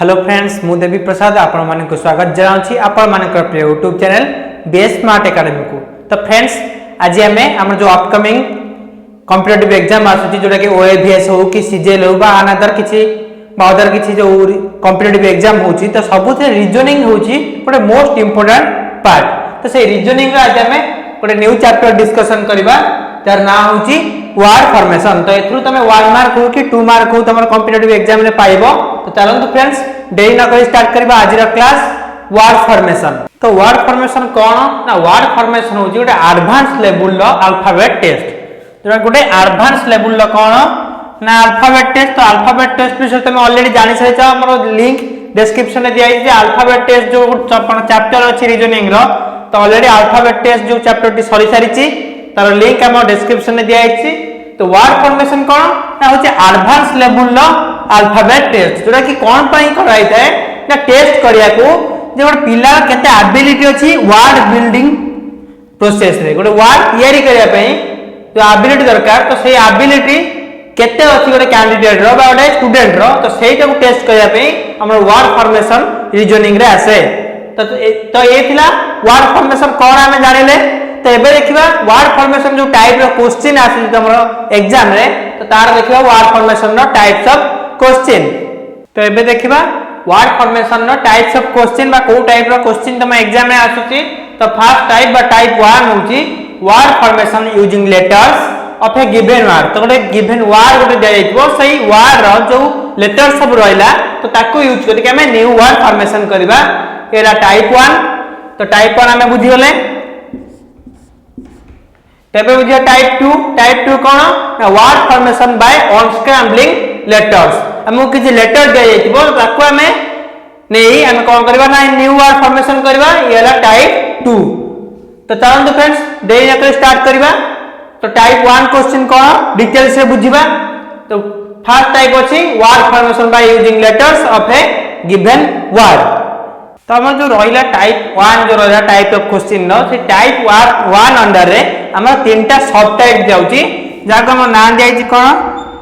Hello friends मु देवी प्रसाद आपण मानक स्वागत जनाउछि आपण मानक प्रिय YouTube channel BS smart academy को। तो फ्रेंड्स आज आमे हमर जो अपकमिंग कॉम्पिटिटिव एग्जाम आसुछि जोटा कि ओएवीएस हो कि सीजीएल हो बा अनदर किछि बाउदर किछि जो कॉम्पिटिटिव एग्जाम होछि तो सबुथे रीजनिंग होछि गोटे मोस्ट इंपोर्टेंट पार्ट। तो से रीजनिंग रा आज आमे गोटे न्यू चैप्टर डिस्कशन करबा तार नाम होछि वर्ड फॉर्मेशन। तो एथरु तमे 1 मार्क हो कि 2 मार्क हो तमर कॉम्पिटिटिव एग्जाम रे पाइबो। तो चलंतु फ्रेंड्स देरी न करी स्टार्ट करबा आज रा क्लास वर्ड फॉर्मेशन। तो वर्ड फॉर्मेशन कोन ना वर्ड फॉर्मेशन होछि गोटे advance level low alphabet test जोटा गोटे एडवांस लेवल लो कोन ना अल्फाबेट टेस्ट। तो अल्फाबेट टेस्ट विषय तमे ऑलरेडी जानि सै छ हमर लिंक डिस्क्रिप्शन में दिया है जे अल्फाबेट टेस्ट जो चैप्टर अछि रीजनिंग रो। तो ऑलरेडी अल्फाबेट टेस्ट जो चैप्टर टी सरी सारिछि तार लिंक हम डिस्क्रिप्शन में दिया है। तो वर्ड फॉर्मेशन कोन ना होछि advance level low alphabet test जोटा कि कोन पई कराई थाए ना टेस्ट करिया को जे गोटे पिला केते एबिलिटी अछि वर्ड बिल्डिंग प्रोसेस रे गोटे वर्ड तयारी करिया पई जो एबिलिटी दरकार। तो सेही एबिलिटी केते अछि गोटे कैंडिडेट रो बा गोटे स्टूडेंट रो। तो सेहीटा को टेस्ट करिया पई हमर वर्ड फॉर्मेशन रीजनिंग रे आसे। तो ए थिला वर्ड फॉर्मेशन कोन हमें जानिले। तो एबे देखिबा वर्ड फॉर्मेशन जो टाइप रो क्वेश्चन आसी हमरो एग्जाम रे तो तार देखिबा वर्ड फॉर्मेशन रो टाइप्स ऑफ क्वेश्चन। तो एबे देखिबा वर्ड फॉर्मेशन रो टाइप्स ऑफ क्वेश्चन बा को टाइप रो क्वेश्चन तम एग्जाम में आसुची। तो फर्स्ट टाइप बा टाइप 1 होची word formation using letters of a given word. तो गोटे गिवन वर्ड गोटे दे जाइतबो सही वर्ड रो जो लेटर सब रहला तो ताको यूज करके हमें न्यू वर्ड फॉर्मेशन करबा एरा टाइप 1। तो टाइप 1 हमें बुझी गले। तबे बुझिया टाइप 2। टाइप 2 कोन ना word formation by unscrambling letters. हमहु किछि लेटर दे जाइतबो ताको हमें नेही हम कोन करबा ना न्यू वर्ड फॉर्मेशन करबा येला टाइप 2। तो चलंतु फ्रेंड्स देरी न कर स्टार्ट करबा। तो टाइप 1 क्वेश्चन कोन डिटेल से बुझिबा। तो फर्स्ट टाइप अछि word formation by using letters of a given word. तो हम जो रहिला टाइप 1 जो रहिला टाइप ऑफ क्वेश्चन नो से टाइप 1 अंडर रे हमरा तीनटा सब टाइप जाउची जाको हम नाम जाइची कोन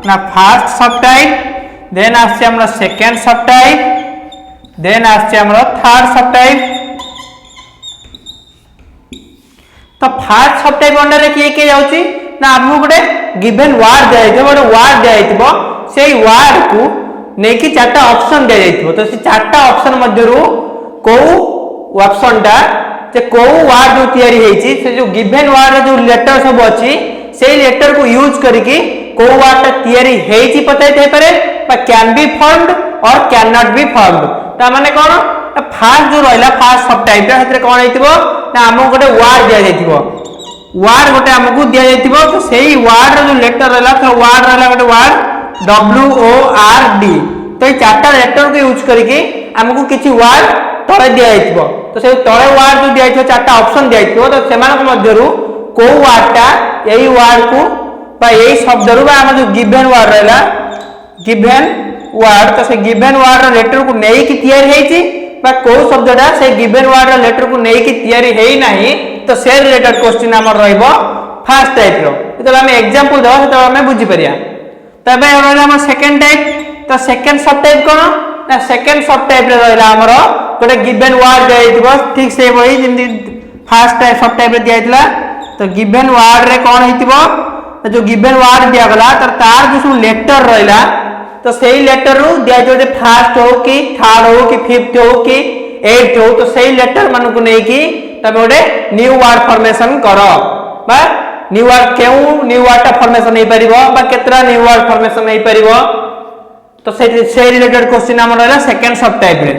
ना फर्स्ट सब टाइप देन आछे हमरा सेकंड सब टाइप देन आछे हमरा थर्ड सब टाइप। तो फर्स्ट सब टाइप अंडर रे के जाउची ना हमहु गोटे गिवन वर्ड जाइतो गोटे वर्ड जाइतबो सेही वर्ड को नेकी चारटा ऑप्शन दे जाइतबो। तो से चारटा ऑप्शन मध्यरु को ऑप्शन टा जे को वर्ड जो तयारी हेची से जो गिवन वर्ड जो लेटर सब अछि सेही लेटर को यूज करके को वर्ड टा तयारी हेची पता थे पारे बा कैन बी फॉर्म्ड और कैन नॉट बी फॉर्म्ड। ता माने कोन फर्स्ट जो रहला फर्स्ट सब टाइप रा हेतरे कोन हेतिबो ना हमको गोटे वर्ड दिया जाइतिबो वर्ड गोटे हमको दिया जाइतिबो। तो सेही वर्ड रो जो लेटर रहला तो वर्ड रहला गोटे word W O R D. तो ये चारटा लेटर को यूज करके हमको किछि वर्ड तळे दिया जाइतिबो। तो से तळे वर्ड जो दिया जाइतिबो चारटा ऑप्शन दिया जाइतिबो। तो सेमान मध्यरु को वर्ड टा एही वर्ड को बा एही शब्द रु बा हम जो गिवन वर्ड रहला गिवन वर्ड तो से गिवन वर्ड रो लेटर को नेई कि तयारी हेची बा को शब्दटा से गिवन वर्ड रो लेटर को नेई कि तयारी हेई नाही। तो से रिलेटेड क्वेश्चन हमर रहइबो फर्स्ट टाइप रो। तो हम एग्जांपल देबो तो हम बुझी परिया। तबे रहला हम सेकंड टाइप। तो सेकंड सब टाइप कोन ना सेकंड सब टाइप रे रहला हमर गोटे गिवन वर्ड दे दिबो ठीक से वही जिंदी फर्स्ट टाइप सब टाइप रे दिया दिला। तो गिवन वर्ड रे कोन हेतिबो जो गिवन वर्ड दिया गला तो तार जो लेटर रहला तो सेही लेटर रु दिया जो फर्स्ट हो कि थर्ड हो कि फिफ्थ हो कि एट्थ हो। तो सेही लेटर मन को नै कि तबे गोटे न्यू वर्ड फॉर्मेशन करो बा न्यू वर्ड केउ न्यू वर्ड टा फॉर्मेशन नै परिबो बा केतरा न्यू वर्ड फॉर्मेशन नै परिबो। तो से रिलेटेड क्वेश्चन हमर रहला सेकंड सब टाइप रे।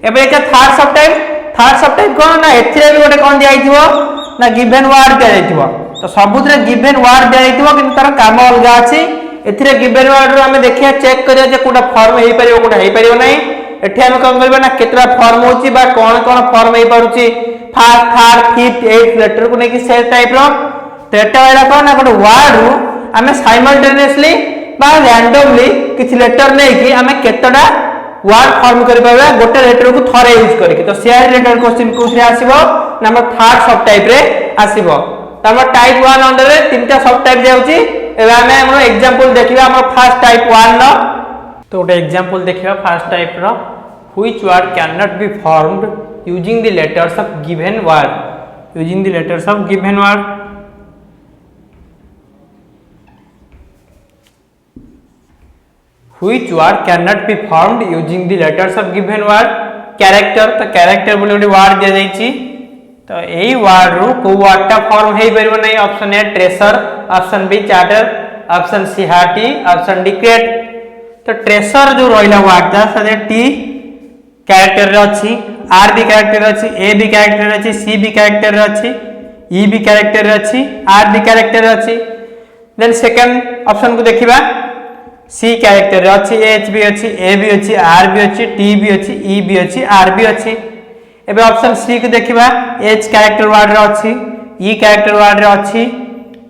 एबे एक थर्ड सब टाइप कोन ना एथिरे भी गोटे कोन दिया आइथिबो ना गिवन वर्ड दिया आइथिबो। तो सबुतरे गिवन वर्ड दिया आइथिबो किंतु तार काम अलगा अछि। एथिरे गिवन वर्ड रो हमें देखिया चेक करिया जे कोडा फॉर्म हेई परिबो कोडा हेई परिबो नै। एठी हम कोन करबा ना केतरा फॉर्म होची बा कोन कोन फॉर्म हेई परुची first third fifth eighth letter को नै कि से टाइप रो। तो एटा वाला कोन ना गोटे वर्ड रो हमें साइमल्टेनियसली बा रैंडमली किछ लेटर नै कि हमें केतडा वर्ड फॉर्म करि पाबा गोटे लेटर को थरे यूज करके। तो शेयर रिलेटेड क्वेश्चन कोथरे आसीबो नंबर थर्ड सब टाइप रे आसीबो। तो हम टाइप 1 अंडर रे तीनटा सब टाइप जाउची। एबे हमें हमर एग्जांपल देखिबा हमर फर्स्ट टाइप 1 नो। तो गोटे एग्जांपल देखिबा फर्स्ट टाइप रो which word cannot be formed using the letters of given word, using the letters of given word. Which word cannot be formed using the letters of given word? Character. तो character बोले गोटे word दिया जाइछि, तो यही word रू को word टा form हेई परिबो नै. Option A tracer, option B charter, option C hearty, option D crate. तो ट्रेसर जो रहिला word टा सदे टी कैरेक्टर रे अछि, आर भी कैरेक्टर रे अछि, ए भी कैरेक्टर रे अछि, सी भी कैरेक्टर रे अछि, ई भी कैरेक्टर रे अछि, आर भी कैरेक्टर रे अछि. देन सेकंड ऑप्शन को देखिबा, सी कैरेक्टर रे अछि, एच भी अछि, ए भी अछि, आर भी अछि, टी भी अछि, ई भी अछि, आर भी अछि. एबे ऑप्शन सी को देखिबा, एच कैरेक्टर वर्ड रे अछि, ई कैरेक्टर वर्ड रे अछि,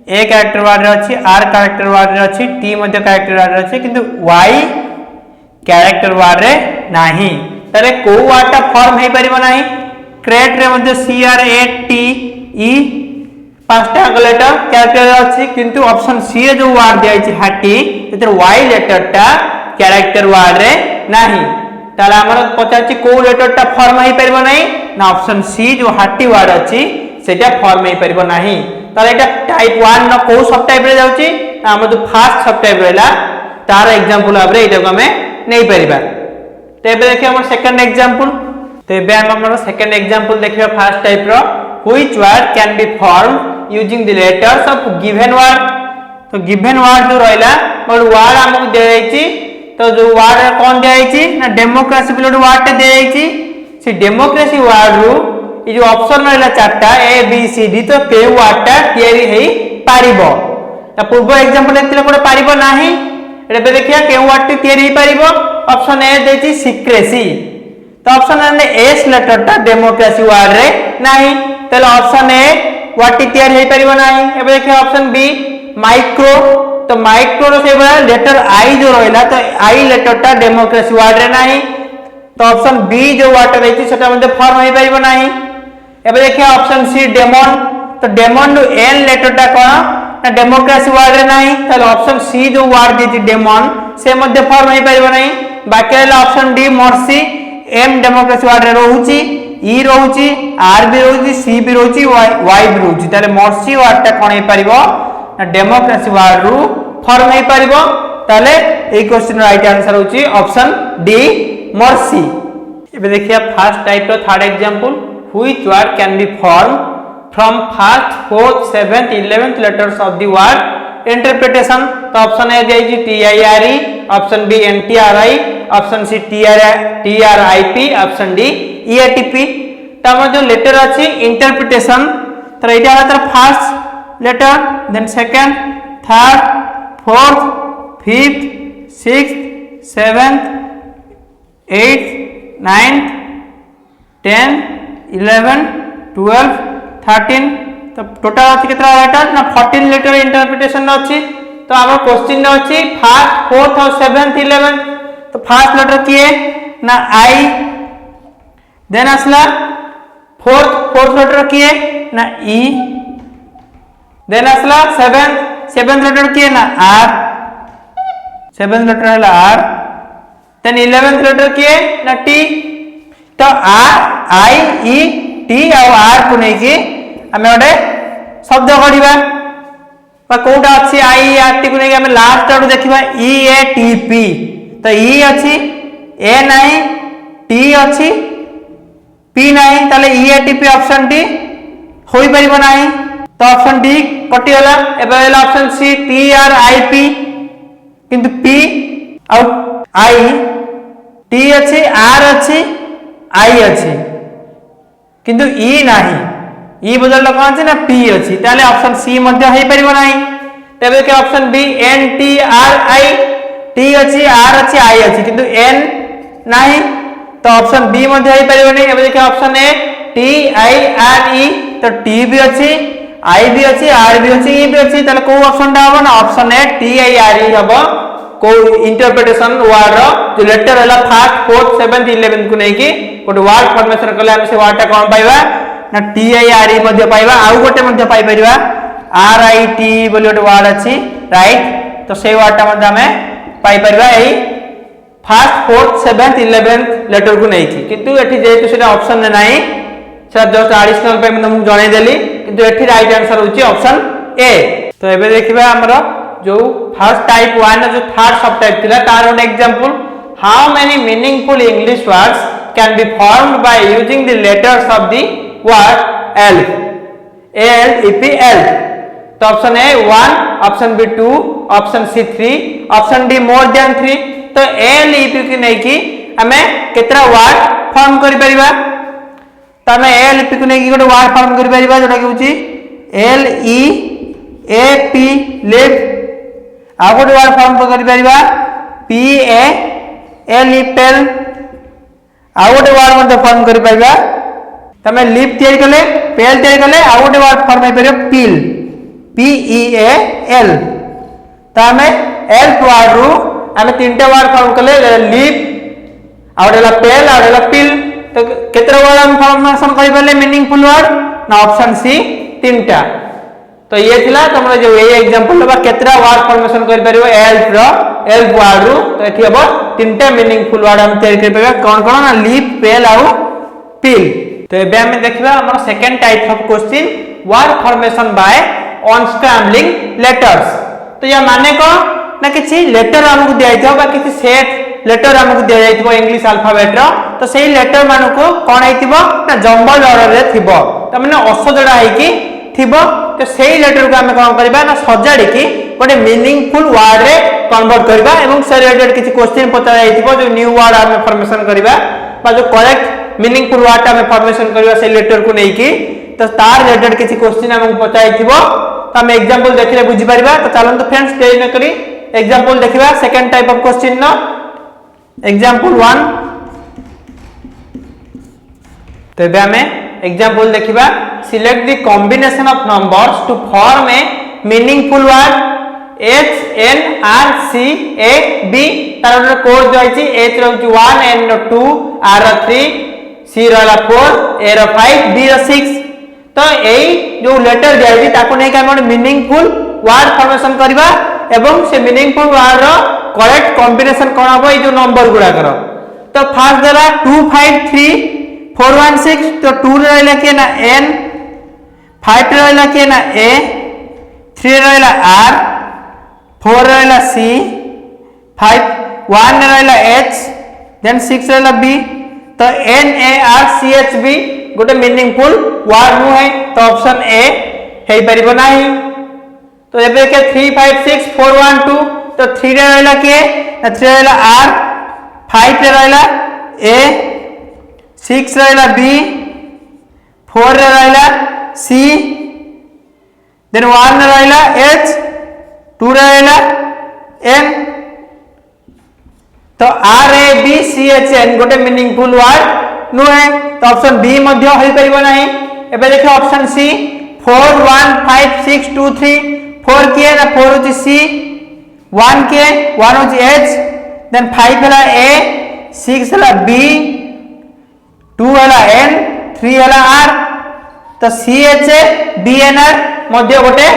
ए कैरेक्टर वर्ड रे अछि, आर कैरेक्टर वर्ड रे अछि, टी मध्य कैरेक्टर वर्ड रे अछि, किंतु वाई कैरेक्टर वर्ड रे नाही. तारे को वर्ड टा फॉर्म हेई परिबो नाही. क्रेट रे मध्य C R A T E पांचटा लेटर कैरेक्टर अछि, किंतु ऑप्शन सी रे जो वर्ड दिया अछि हाटी एतर वाई लेटर टा कैरेक्टर वर्ड रे नाही. ताला हमर पचाछि को लेटर टा फॉर्म हेई परिबो नाही ना ऑप्शन सी जो हाटी वर्ड अछि सेटा फॉर्म हेई परिबो नाही. ताला एटा टाइप 1 न को सब टाइप रे जाउछि ना हम जो फास्ट सब टाइप रेला तार एग्जांपल आबरे एटा को हमें नै परिबा. तो एबे देखिए हमर सेकंड एग्जांपल. तो एबे हमर सेकंड एग्जांपल देखिबा फास्ट टाइप रो. Which word can be formed using the letters of given word? तो given word जो रहला बड word हमको दे जाइछि. तो जो word कोन दे जाइछि ना डेमोक्रेसी बोले word दे जाइछि. से डेमोक्रेसी word रू ई जो ऑप्शन रहला चारटा ए बी सी डी, तो के word टा तयारी हेई पारिबो. ता पूर्व एग्जांपल एतिले कोड पारिबो नाही. एबे देखिया के word टी तयारी हेई पारिबो. ऑप्शन ए देछि सिक्रेसी. तो ऑप्शन ए एस लेटर टा डेमोक्रेसी वर्ड रे नाही. तले ऑप्शन ए व्हाट तयार हेई परिबो नाही. एबे देखिए ऑप्शन बी माइक्रो. तो माइक्रो रो से लेटर आई जो रहला, तो आई लेटर टा डेमोक्रेसी वर्ड रे नाही. तो ऑप्शन बी जो वर्ड रहछि सेटा मध्ये फॉर्म हेई परिबो नाही. एबे देखिए ऑप्शन सी डेमन. तो डेमन रो एन लेटर टा कोन ना डेमोक्रेसी वर्ड रे नाही. तले ऑप्शन सी जो वर्ड दिछि डेमन से मध्ये फॉर्म हेई परिबो नाही. बाकी रहला option D mercy. M democracy word रे रहउछि, ई रहउछि, आर भी रहउछि, सी भी रहउछि, वाई भी रहउछि. ताले मर्सी वर्ड टा कोन हेई परिबो ना डेमोक्रेसी वर्ड रू फॉर्म हेई परिबो. ताले ए क्वेश्चन राइट आंसर होछि ऑप्शन डी मर्सी. एबे देखिया फर्स्ट टाइप रो third example. Which word can be form from first fourth seventh 11th letters of the word interpretation. तो ऑप्शन ए दिया T I R E, option B N T R I, option C T R I P, option D E A T P. तम जो letter अछि interpretation, तो एटा हला first letter, then second, third, fourth, fifth, sixth, seventh, eighth, ninth, 10, 11, 12, 13. तो total अछि केतरा letter ना 14 letter interpretation अछि. तो हमर क्वेश्चन अछि फर्स्ट फोर्थ और सेवेंथ 11th. तो फर्स्ट लेटर किए ना आई, देन असला फोर्थ लेटर किए ना ई, देन असला सेवेंथ लेटर किए ना आर, सेवेंथ लेटर है आर, देन 11th लेटर किए ना टी. तो आर आई ई टी और आर को नहीं कि हमें गोटे शब्द गढ़ा कौटा अच्छी आई आर टी को नहीं हमें लास्ट आड़ देखा ई ए टी पी. तो ई अच्छी ए नहीं, टी अच्छी, पी नहीं, ताले E A T P option D होई परिबो नहीं. तो ऑप्शन डी कटिगला. एबे option C T R I P, किंतु पी और आई, टी अच्छी, आर अच्छी, आई अच्छी, किंतु ई नहीं. ई बदल कौन अच्छी ना पी अच्छी. ताले ऑप्शन सी मध्य हेई परिबो नहीं. तबे के option B N T R I, T अच्छी, आर अच्छी, आई अच्छी, किंतु एन नहीं. तो ऑप्शन बी मध्य हेई परिबो नहीं. एबे देखिए option A T I R ई. तो टी भी अच्छी, आई भी अच्छी, आर भी अच्छी, ई भी अच्छी. ताले को ऑप्शन टा हबो ना option A T I R ई हबो. को इंटरप्रिटेशन वर्ड रो जो लेटर हला फर्स्ट फोर्थ सेवेंथ 11th को नहीं कि गोटे वर्ड फॉर्मेशन कले हम से वर्ड टा कोन पाइबा ना टी आई आर ई मध्य पाइबा. आउ गोटे मध्य पाइ परिबा आर आई टी बोली गोटे वर्ड अछि, राइट. तो से वर्ड टा मध्य हमें पाइ परिबा एई first fourth seventh eleventh letter को नहीं किंतु एठी जेतु सेटा ऑप्शन में नाही सेटा जस्ट एडिशनल पे मैं जणाई देली किंतु एठी राइट आंसर होची ऑप्शन ए। तो एबे देखिबा हमरो जो फर्स्ट टाइप 1 जो थर्ड सब टाइप थिला तार one example how many meaningful English words can be formed by using the letters of the word elf elf. तो option A 1, option B 2, option C 3, option D more than 3। तो LEP की नहीं कि हमें कितना word form करि परिबा तो हमें एलईपी को नहीं कि गोटे वर्ड फॉर्म करि परिबा जोटा कि होची एल ई ए पी लिव आ गोटे वर्ड फॉर्म करि परिबा पी ए एल ई पेल आ गोटे वर्ड मध्ये फॉर्म करि परिबा तमे लिव तयारी कले पेल तयारी कले आ गोटे वर्ड फॉर्म करि परिबा पील पी ई ए एल। तो हमें एल्फ वर्ड रु आमे तीनटा वर्ड फॉर्म कले लिव आउडेला पेल आउडेला पिल। तो केतरा वर्ड हम फॉर्मेशन करि परले मीनिंगफुल वर्ड ना ऑप्शन सी तीनटा। तो ये थिला तमरा जो ए एग्जांपल बा केतरा वर्ड फॉर्मेशन करि परिबो एल्फ वर्ड रु। तो एठी हबो तीनटा मीनिंगफुल वर्ड हम तयार करि परबा कोन ना लिव पेल आउ पिल। तो एबे हम देखबा हमर second type of question word formation by unscrambling letters. तो या माने को ना किसी लेटर हमको दिया जाइतो बा किसी सेट लेटर हमको दिया जाइतो इंग्लिश अल्फाबेट रो तो सेही लेटर मान को कोन आइतिबो ना जंबल ऑर्डर रे थिबो त माने असजडा है कि थिबो। तो सेही लेटर को हम कोन करबा ना सजाडी कि गोटे मीनिंगफुल वर्ड रे कन्वर्ट करबा एवं से रिलेटेड किसी क्वेश्चन पता जाइतिबो जो न्यू वर्ड हम फॉर्मेशन करबा बा जो करेक्ट मीनिंगफुल वर्ड हम फॉर्मेशन करबा से लेटर को नहीं कि तो तार रिलेटेड किसी क्वेश्चन हमको पता जाइतिबो तो हम एग्जांपल देखले बुझी परबा। तो चलन तो फ्रेंड्स देरी न करी एग्जांपल देखिबा second type of question no example 1। तो एबे हमें एग्जांपल देखिबा select the combination of numbers to form a meaningful word H N R C A B तार कोड जो आइची एच रहउची 1 एन रो 2 आर रो 3 सी रहला 4 ए रो 5 बी रो 6। तो एई जो लेटर जाइची ताको नै का हम मीनिंगफुल वर्ड फॉर्मेशन करबा एवं से मीनिंगफुल वर्ड रो करेक्ट कॉम्बिनेशन कोन हबो ई जो नंबर गुडा करो। तो फर्स्ट देला 2 5 3 4 1 6। तो 2 रे रहला के ना n 5 रे रहला के ना a 3 रे रहला r 4 रे रहला c 5 1 रे रहला h देन 6 रे रहला b। तो n a r c h b गोटे मीनिंगफुल वर्ड नु है तो ऑप्शन ए हे परिबो नाही। तो एबे के 3 5 6 4 1 2 तो 3 रे रहला के 3 रे रहला r 5 रे रहला a 6 रे रहला b 4 रे रहला c देन 1 रे रहला h 2 रे रहला n। तो r a b c h n गोटे मीनिंगफुल वर्ड नु है तो ऑप्शन बी मध्य होई परिबो नाही। एबे देखो ऑप्शन सी 4 1 5 6 2 3 4 के ना 4 होची सी 1 के 1 होची एच देन 5 हला ए 6 हला बी 2 हला एन 3 हला आर। तो C H B N R मध्य गोटे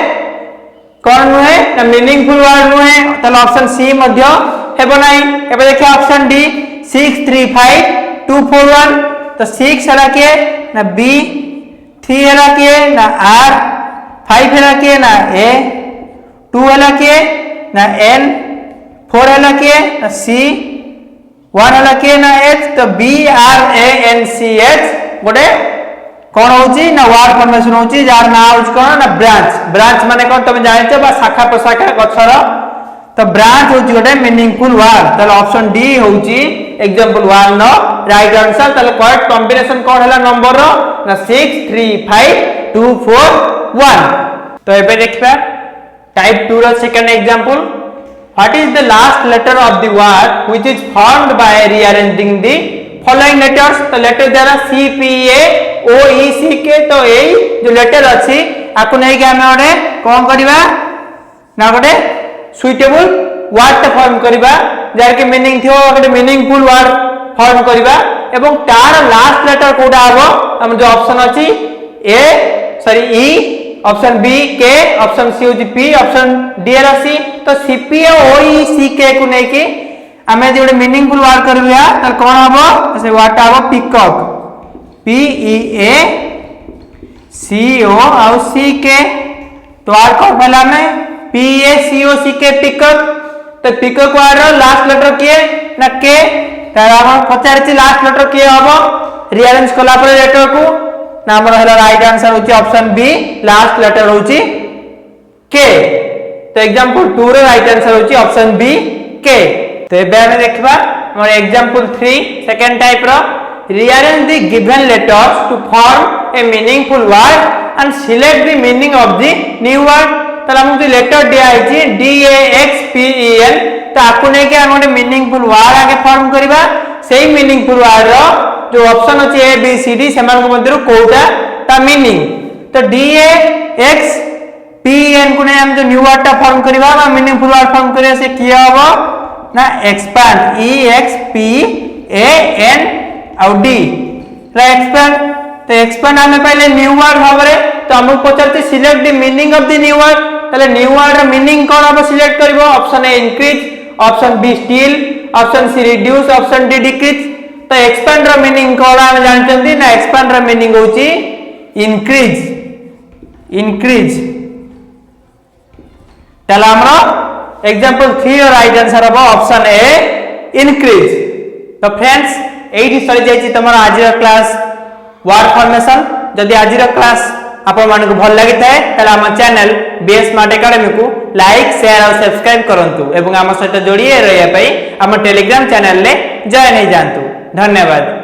कोन नु है ना मीनिंगफुल वर्ड नु है तो ऑप्शन सी मध्य हेबो नाही। एबे देखो ऑप्शन डी 6 3 5 2 4 1। तो 6 हला के ना बी 3 हला के ना आर 5 हला के ना ए 2 हला के ना एन 4 हला के ना सी 1 हला के ना एच। तो B R A N C H गोटे कोन होची ना वर्ड फॉर्मेशन होची जार ना होची कोन ना ब्रांच माने कोन तुम जानितो बा शाखा प्रशाखा गछर। तो ब्रांच होची गोटे मीनिंगफुल वर्ड तो ऑप्शन डी होची एग्जांपल 1 नो राइट आंसर। तो करेक्ट कॉम्बिनेशन कोन हला नंबर रो ना 6 3 5 2 4 1। तो एबे देखबा टाइप 2 रो second example what is the last letter of the word which is formed by rearranging the following letters. तो लेटर द्वारा सी पी ए ओ ई सी के। तो एई जो लेटर अछि आको नै के हम ओडे कोन करबा ना गोटे सुइटेबल वर्ड टा फॉर्म करबा जार के मीनिंग थियो गोटे मीनिंगफुल वर्ड फॉर्म करबा एवं तार लास्ट लेटर कोडा हबो हम जो ऑप्शन अछि A sorry E option B के ऑप्शन सी होची P option D R C. तो सी पी ओ ई सी के को नै के आमे जे मीनिंगफुल वर्ड करबिया त कोन हबो से वर्ड हबो peacock P E A C O आउ C के तो वर्ड कोन पहला में P A C O C के पिकॉक तो पिकॉक वर्ड रो लास्ट लेटर किए ना के त हम पचारछि लास्ट लेटर किए हबो रीअरेंज कला पर लेटर को ना हमर हला राइट आंसर होची ऑप्शन बी लास्ट लेटर होची के तो एग्जांपल 2 रे राइट आंसर होची ऑप्शन बी के तो एबे हम देखबा हमर एग्जांपल 3 सेकंड टाइप रो rearrange the given letters to form a meaningful word and select the meaning of the new word तला हम जो लेटर दिया है D A X P E N ताकू ने के हम ଗୋଟେ meaningful word आगे फॉर्म करबा सेही meaningful word रो जो ऑप्शन अछि A B C D सेमान को मध्यरु कोटा ता मीनिंग तो D A X P E N को ने हम जो न्यू वर्ड ता फॉर्म करबा बा मीनिंगफुल वर्ड फॉर्म करिया से किया हबो ना expand E X P A N आउ D एक्सपांड तो एक्सपांड हमें पहले न्यू वर्ड भाबरे तो हम पचारते select the meaning of the new word तले न्यू वर्ड रा मीनिंग कोन हम सिलेक्ट करबो option A increase option B steel option C reduce option D decrease तो एक्सपांड रा मीनिंग कोन हम जानचंती ना एक्सपांड रा मीनिंग होची इंक्रीज इंक्रीज तला हमरो एग्जांपल 3 रा राइट आंसर हबो ऑप्शन ए इंक्रीज तो फ्रेंड्स एठी सरी जायछि तमर आजिर क्लास वर्ड फॉर्मेशन जदि आजिर क्लास आपण मानकु भल लागि थाए तला हम चैनल बीएस स्मार्ट एकेडमी को लाइक शेयर और सब्सक्राइब करंतु एवं हम सहित जोड़िए रहया पई हम टेलीग्राम चैनल ले जॉइन हे जानतु धन्यवाद।